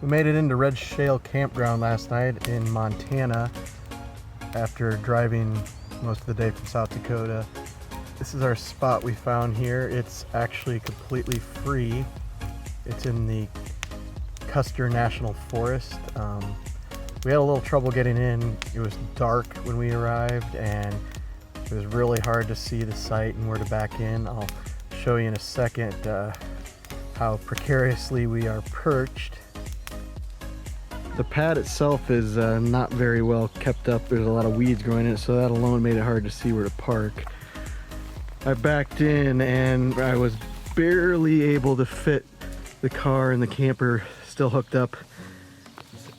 We made it into Red Shale Campground last night in Montana after driving most of the day from South Dakota. This is our spot we found here. It's actually completely free. It's in the Custer National Forest. We had a little trouble getting in. It was dark when we arrived and it was really hard to see the site and where to back in. I'll show you in a second how precariously we are perched. The pad itself is not very well kept up. There's a lot of weeds growing in it, so that alone made it hard to see where to park. I backed in and I was barely able to fit the car and the camper still hooked up.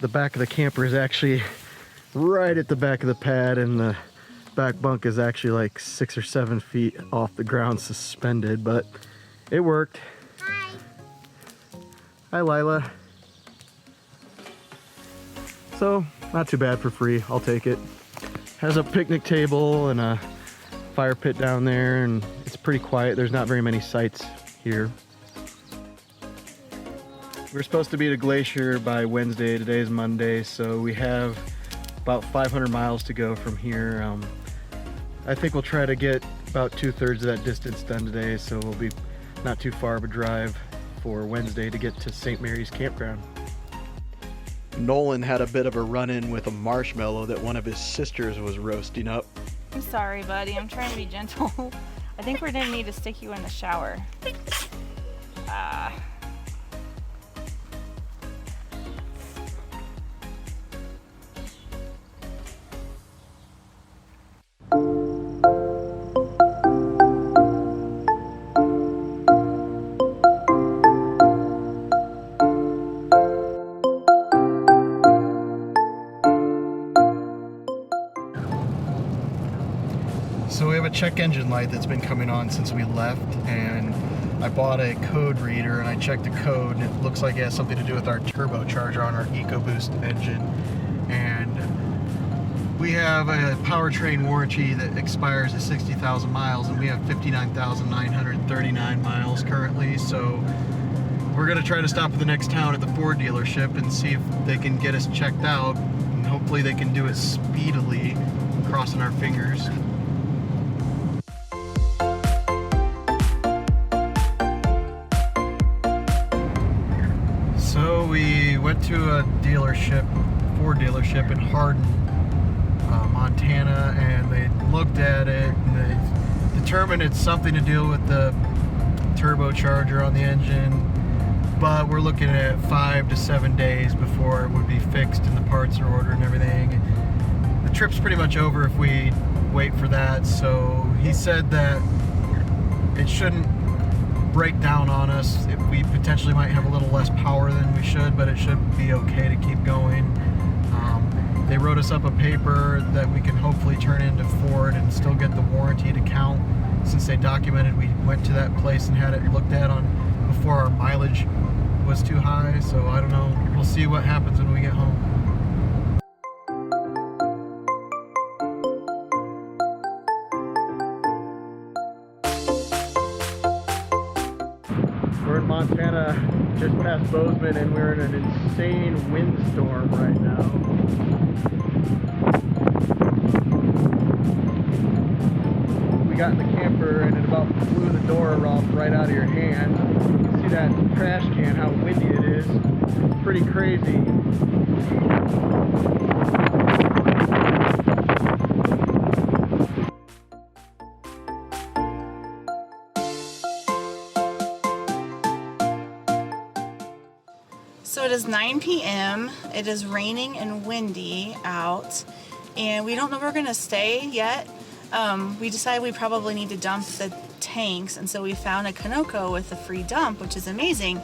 The back of the camper is actually right at the back of the pad, and the back bunk is actually like 6 or 7 feet off the ground suspended, but it worked. Hi. Hi, Lila. So, not too bad for free. I'll take it. Has a picnic table and a fire pit down there, and it's pretty quiet. There's not very many sites here. We're supposed to be at a glacier by Wednesday. Today is Monday, so we have about 500 miles to go from here. I think we'll try to get about 2/3 of that distance done today, so we'll be not too far of a drive for Wednesday to get to St. Mary's Campground. Nolan had a bit of a run-in with a marshmallow that one of his sisters was roasting up. I'm sorry, buddy. I'm trying to be gentle. I think we're gonna need to stick you in the shower. So we have a check engine light that's been coming on since we left, and I bought a code reader and I checked the code, and it looks like it has something to do with our turbocharger on our EcoBoost engine. And we have a powertrain warranty that expires at 60,000 miles, and we have 59,939 miles currently. So we're gonna try to stop at the next town at the Ford dealership and see if they can get us checked out, and hopefully they can do it speedily, crossing our fingers. So we went to a dealership, Ford dealership in Hardin, Montana, and they looked at it and they determined it's something to do with the turbocharger on the engine, but we're looking at 5 to 7 days before it would be fixed and the parts are ordered and everything. The trip's pretty much over if we wait for that, so he said that it shouldn't break down on us. We potentially might have a little less power than we should, but it should be okay to keep going. They wrote us up a paper that we can hopefully turn into Ford and still get the warranty to count, since they documented we went to that place and had it looked at on before our mileage was too high. So I don't know, we'll see what happens when we get home. We're in Montana, just past Bozeman, and we're in an insane windstorm right now. We got in the camper and it about blew the door off right out of your hand. You can see that trash can, how windy it is. It's pretty crazy. So it is 9 p.m. It is raining and windy out, and we don't know where we're gonna stay yet. We decided we probably need to dump the tanks, and so we found a Conoco with a free dump, which is amazing,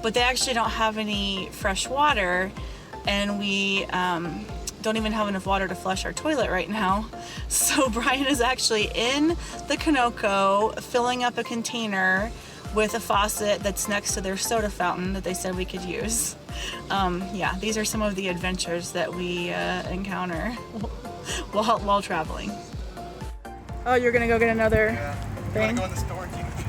but they actually don't have any fresh water, and we don't even have enough water to flush our toilet right now. So Brian is actually in the Conoco filling up a container with a faucet that's next to their soda fountain that they said we could use. Yeah, these are some of the adventures that we encounter while traveling. Oh, you're gonna go get another thing? Go in the store and take a picture.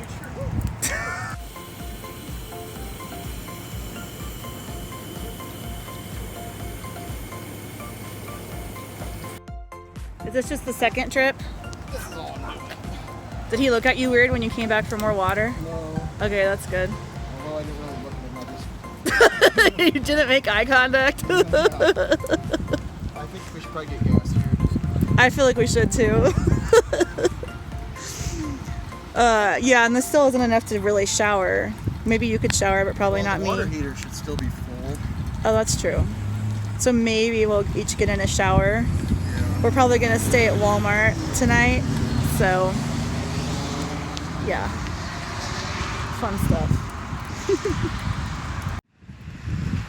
Is this just the second trip? This is all new. Did he look at you weird when you came back for more water? No. Okay, that's good. Well, I didn't really look at him. You didn't make eye contact? I think we should probably get gas here. I feel like we should too. Yeah, and this still isn't enough to really shower. Maybe you could shower, but probably not the me. water heater should still be full. Oh, that's true. So maybe we'll each get in a shower. Yeah. We're probably gonna stay at Walmart tonight, so yeah, fun stuff.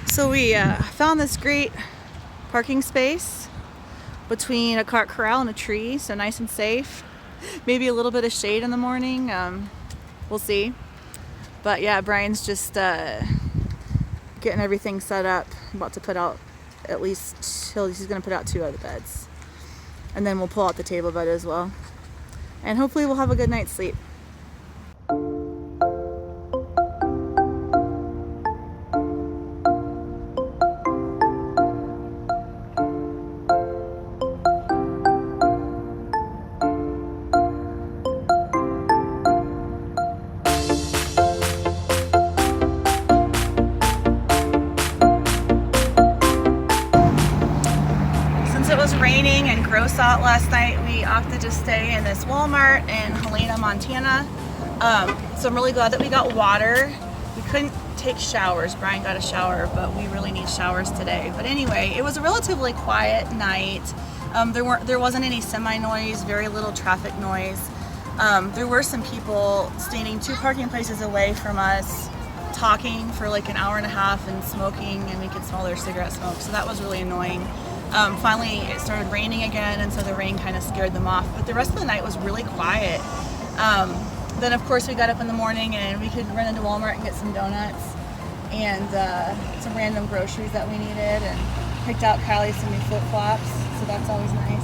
So we found this great parking space between a cart corral and a tree, so nice and safe. Maybe a little bit of shade in the morning. We'll see. But yeah, Brian's just getting everything set up. I'm about to put out at least he's gonna put out 2 other beds, and then we'll pull out the table bed as well, and hopefully we'll have a good night's sleep. It was raining and gross out last night, we opted to stay in this Walmart in Helena, Montana. So I'm really glad that we got water. We couldn't take showers. Brian got a shower, but we really need showers today. But anyway, it was a relatively quiet night. There wasn't any semi-noise, very little traffic noise. There were some people standing 2 parking places away from us, talking for like an hour and a half and smoking, and we could smell their cigarette smoke. So that was really annoying. Finally, it started raining again, and so the rain kind of scared them off. But the rest of the night was really quiet. Then, of course, we got up in the morning, and we could run into Walmart and get some donuts and some random groceries that we needed, and picked out Kylie some new flip-flops, so that's always nice.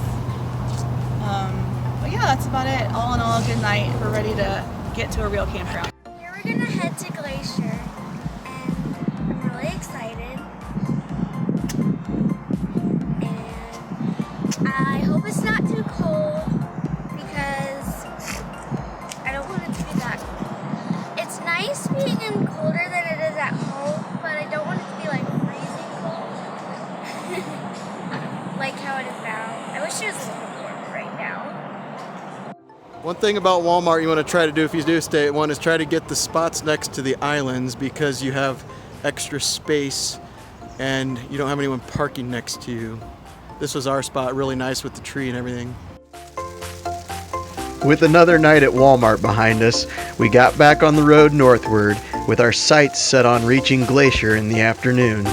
But yeah, that's about it. All in all, a good night. We're ready to get to a real campground. Here we're gonna head to Glacier, and I'm really excited. I hope it's not too cold because I don't want it to be that cold. It's nice being in colder than it is at home, but I don't want it to be like freezing cold. Like how it is now. I wish it was a little warmer right now. One thing about Walmart you want to try to do if you do stay at one is try to get the spots next to the islands, because you have extra space and you don't have anyone parking next to you. This was our spot, really nice with the tree and everything. With another night at Walmart behind us, we got back on the road northward with our sights set on reaching Glacier in the afternoon.